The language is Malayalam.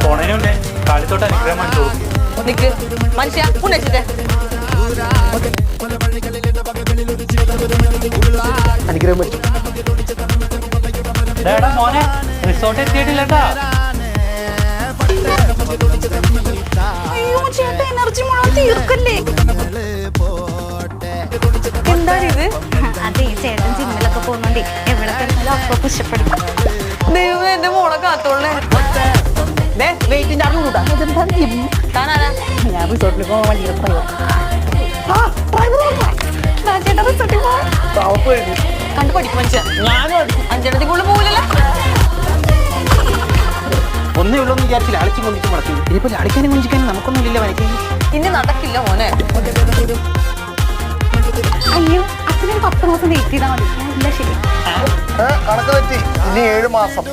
പോണേനെ മുന്നേ കാലത്തോട്ട് അനുഗ്രഹം കാണിച്ചു നിക്ക് മനുഷ്യ ഉന്നയിച്ചിട്ടേ അനുഗ്രഹം പറ്റും. എടാ മോനെ റിസോർട്ട് എത്തിയിട്ടില്ലട്ടാ. അയ്യോ ചേട്ടാ എനർജി മുഴുവൻ തീർക്കല്ലേ. എന്താണിത്? അതെ ചേട്ടൻ ജിമ്മിലൊക്കെ പോകുന്നുണ്ട് എവിടെ കിടന്നാലും അപ്പൊ പുഷപ്പെടും. ദൈവം എന്റെ മോളെ കാത്തോളേ. വെയിറ്റിന്റെ അറിഞ്ഞൂടാ. താനാരാ? ഞാൻ റിസോർട്ടിൽ പോകാൻ വണ്ടിയിൽ ചേട്ടാ റിസോർട്ടിൽ പോവാൻ കണ്ടു പഠിക്കും മനുഷ്യ. ഞാനും അഞ്ചെണ്ണത്തിക്കുള്ളിൽ പോകില്ലല്ലോ. ഒന്നേ ഉള്ളൂ എന്ന് വിചാരിച്ചില്ല. അളിച്ചു കൊണ്ടിട്ട് മുടക്കി ഇനിയിപ്പോ അളിക്കാനും കൊഞ്ചിക്കാനും നമുക്കൊന്നും ഇല്ല വരയ്ക്കാൻ. ഇനി നടക്കില്ല മോനെ. അയ്യോ അച്ഛനൊരു 10 മാസം വെയിറ്റ് ചെയ്താൽ മതി. ഇല്ല ശരി കണക്ക് തെറ്റി. ഇനി 7 മാസം.